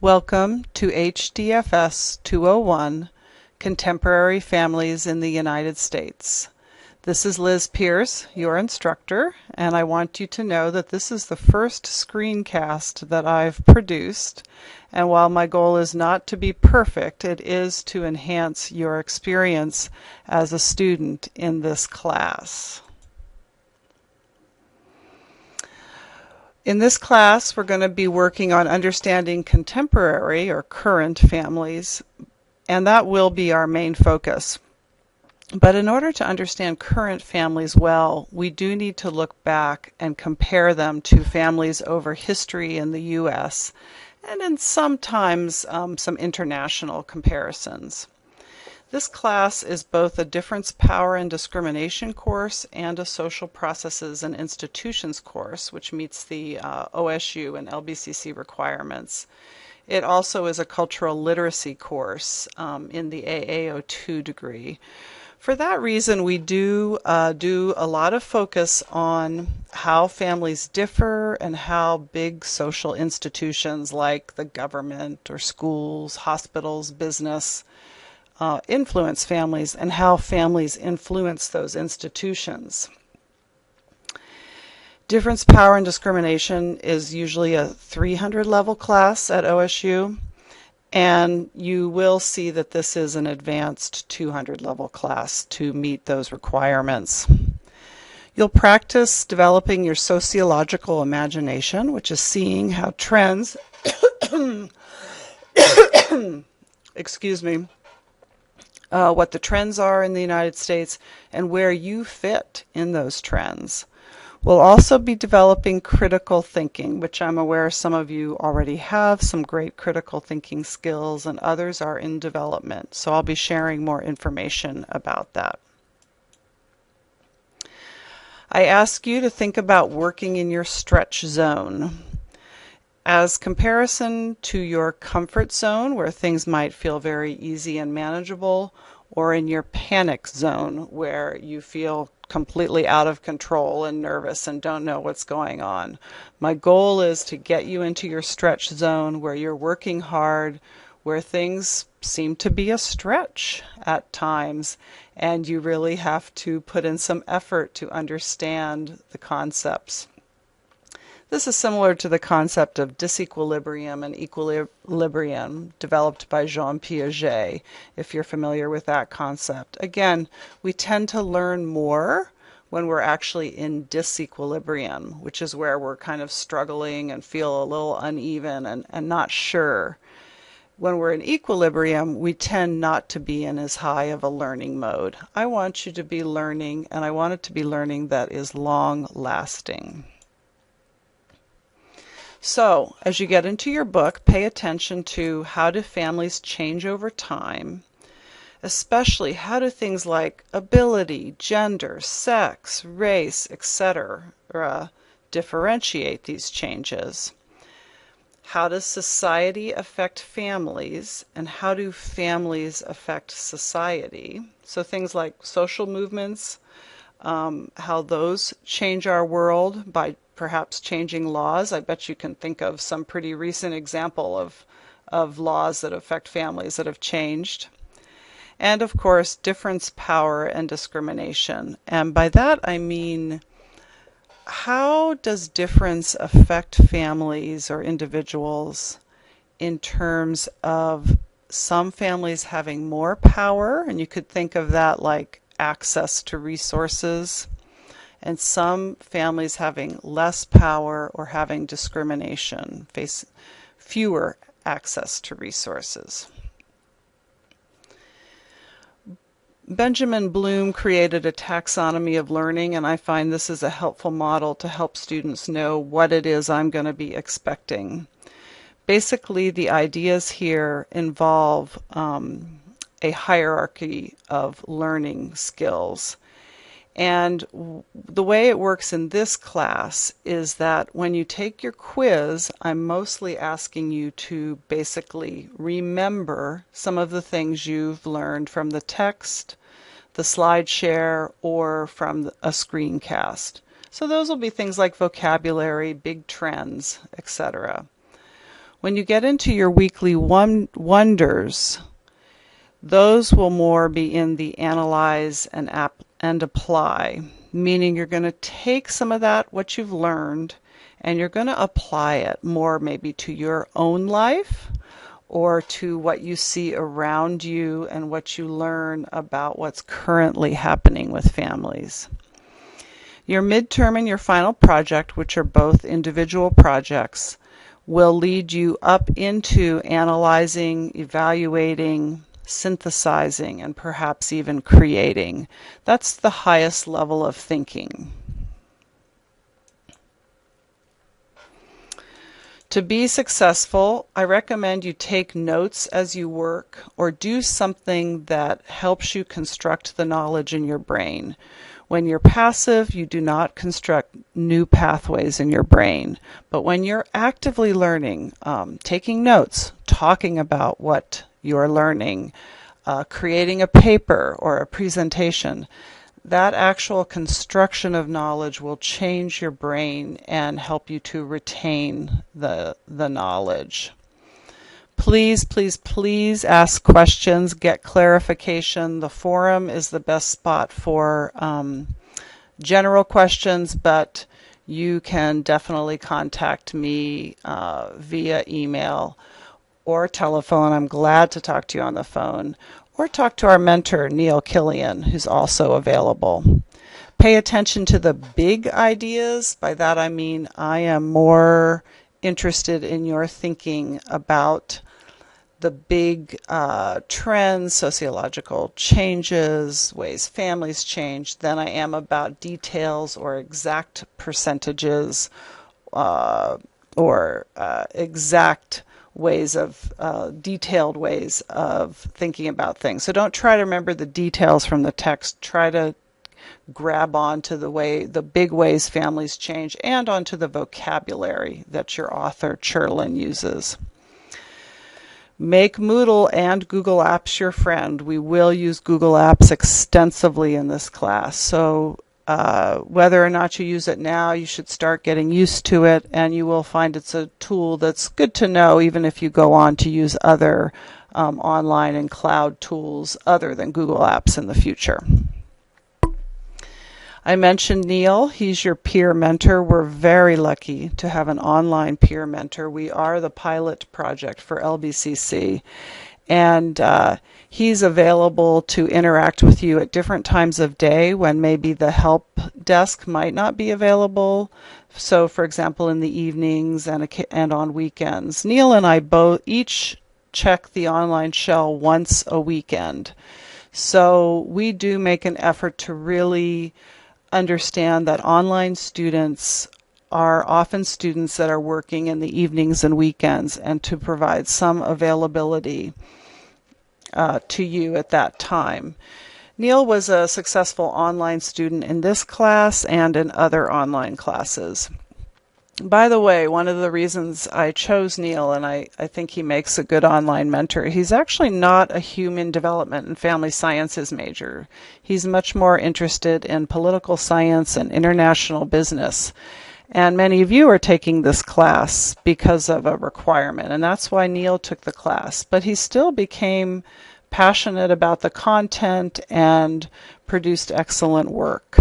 Welcome to HDFS 201, Contemporary Families in the United States. This is Liz Pierce, your instructor, and I want you to know that this is the first screencast that I've produced, and while my goal is not to be perfect, it is to enhance your experience as a student in this class. In this class, we're going to be working on understanding contemporary or current families, and that will be our main focus. But in order to understand current families well, we do need to look back and compare them to families over history in the U.S. and then sometimes some international comparisons. This class is both a difference, power, and discrimination course and a social processes and institutions course, which meets the OSU and LBCC requirements. It also is a cultural literacy course in the AAO2 degree. For that reason, we do a lot of focus on how families differ and how big social institutions like the government or schools, hospitals, business, influence families and how families influence those institutions. Difference, power, and discrimination is usually a 300 level class at OSU, and you will see that this is an advanced 200 level class to meet those requirements. You'll practice developing your sociological imagination, which is seeing how trends excuse me, what the trends are in the United States and where you fit in those trends. We'll also be developing critical thinking, which I'm aware some of you already have some great critical thinking skills and others are in development. So I'll be sharing more information about that. I ask you to think about working in your stretch zone. As comparison to your comfort zone, where things might feel very easy and manageable, or in your panic zone, where you feel completely out of control and nervous and don't know what's going on. My goal is to get you into your stretch zone where you're working hard, where things seem to be a stretch at times, and you really have to put in some effort to understand the concepts. This is similar to the concept of disequilibrium and equilibrium developed by Jean Piaget, if you're familiar with that concept. Again, we tend to learn more when we're actually in disequilibrium, which is where we're kind of struggling and feel a little uneven and not sure. When we're in equilibrium, we tend not to be in as high of a learning mode. I want you to be learning, and I want it to be learning that is long-lasting. So, as you get into your book, pay attention to how do families change over time, especially how do things like ability, gender, sex, race, etc. differentiate these changes. How does society affect families, and how do families affect society? So things like social movements, how those change our world by perhaps changing laws. I bet you can think of some pretty recent example of laws that affect families that have changed. And of course, difference, power, and discrimination. And by that I mean, how does difference affect families or individuals in terms of some families having more power, and you could think of that like access to resources, and some families having less power or having discrimination, face fewer access to resources. Benjamin Bloom created a taxonomy of learning, and I find this is a helpful model to help students know what it is I'm going to be expecting. Basically, the ideas here involve a hierarchy of learning skills. And the way it works in this class is that when you take your quiz, I'm mostly asking you to basically remember some of the things you've learned from the text, the slide share, or from a screencast. So those will be things like vocabulary, big trends, etc. When you get into your weekly wonders, those will more be in the analyze and apply, meaning you're going to take some of that, what you've learned, and you're going to apply it more maybe to your own life or to what you see around you and what you learn about what's currently happening with families. Your midterm and your final project, which are both individual projects, will lead you up into analyzing, evaluating, synthesizing, and perhaps even creating. That's the highest level of thinking. To be successful, I recommend you take notes as you work or do something that helps you construct the knowledge in your brain. When you're passive, you do not construct new pathways in your brain. But when you're actively learning, taking notes, talking about what you're learning, creating a paper or a presentation, that actual construction of knowledge will change your brain and help you to retain the knowledge. Please, please, please ask questions, get clarification. The forum is the best spot for general questions, but you can definitely contact me via email or telephone. I'm glad to talk to you on the phone. Or talk to our mentor, Neil Killian, who's also available. Pay attention to the big ideas. By that I mean I am more interested in your thinking about the big trends, sociological changes, ways families change, than I am about details or exact percentages or exact ways of detailed ways of thinking about things. So don't try to remember the details from the text. Try to grab onto the big ways families change and onto the vocabulary that your author Cherlin uses. Make Moodle and Google Apps your friend. We will use Google Apps extensively in this class. So whether or not you use it now, you should start getting used to it, and you will find it's a tool that's good to know even if you go on to use other online and cloud tools other than Google Apps in the future. I mentioned Neil. He's your peer mentor. We're very lucky to have an online peer mentor. We are the pilot project for LBCC. And he's available to interact with you at different times of day when maybe the help desk might not be available. So, for example, in the evenings and on weekends. Neil and I each check the online shell once a weekend. So we do make an effort to really understand that online students are often students that are working in the evenings and weekends, and to provide some availability to you at that time. Neil was a successful online student in this class and in other online classes. By the way, one of the reasons I chose Neil, and I think he makes a good online mentor, he's actually not a human development and family sciences major. He's much more interested in political science and international business. And many of you are taking this class because of a requirement, and that's why Neil took the class. But he still became passionate about the content and produced excellent work.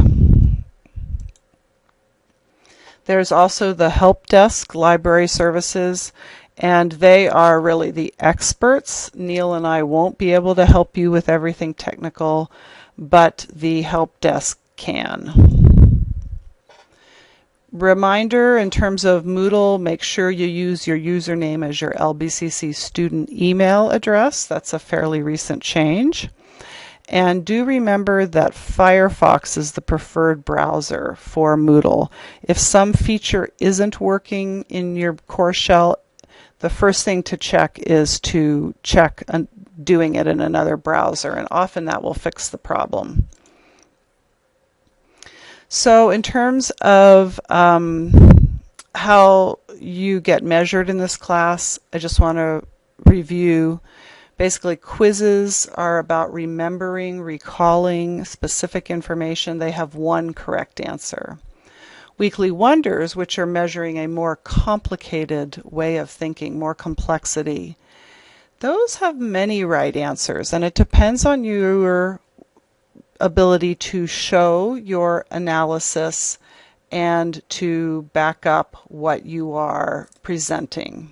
There's also the help desk, library services, and they are really the experts. Neil and I won't be able to help you with everything technical, but the help desk can. Reminder in terms of Moodle, make sure you use your username as your LBCC student email address. That's a fairly recent change. And do remember that Firefox is the preferred browser for Moodle. If some feature isn't working in your core shell, the first thing to check is to check doing it in another browser, and often that will fix the problem. So in terms of how you get measured in this class, I just want to review. Basically, quizzes are about remembering, recalling specific information. They have one correct answer. Weekly wonders, which are measuring a more complicated way of thinking, more complexity, those have many right answers, and it depends on your ability to show your analysis and to back up what you are presenting.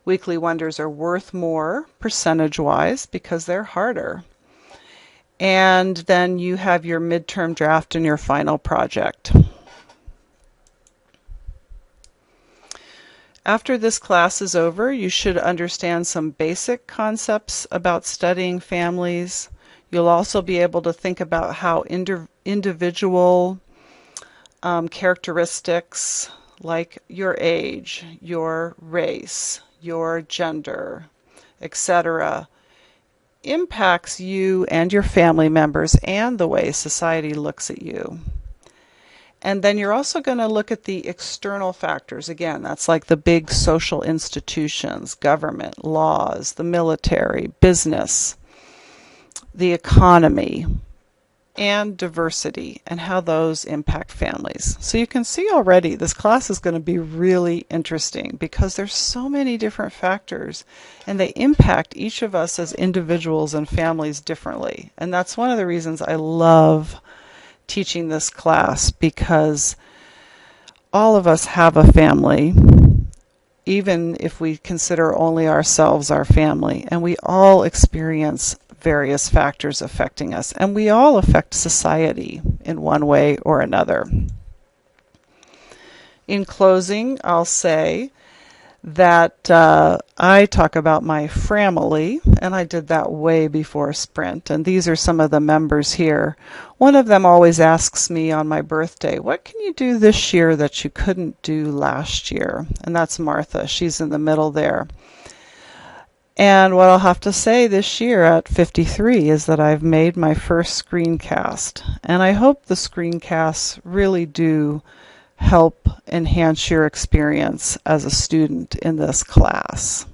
Weekly wonders are worth more percentage-wise because they're harder. And then you have your midterm draft and your final project. After this class is over, you should understand some basic concepts about studying families. You'll also be able to think about how individual characteristics like your age, your race, your gender, etc., impacts you and your family members and the way society looks at you. And then you're also going to look at the external factors. Again, that's like the big social institutions, government, laws, the military, business, the economy, and diversity, and how those impact families. So you can see already this class is going to be really interesting because there's so many different factors and they impact each of us as individuals and families differently. And that's one of the reasons I love teaching this class, because all of us have a family, even if we consider only ourselves our family, and we all experience various factors affecting us, and we all affect society in one way or another. In closing, I'll say that I talk about my family, and I did that way before Sprint, and these are some of the members here. One of them always asks me on my birthday, what can you do this year that you couldn't do last year? And that's Martha. She's in the middle there. And what I'll have to say this year at 53 is that I've made my first screencast, and I hope the screencasts really do help enhance your experience as a student in this class.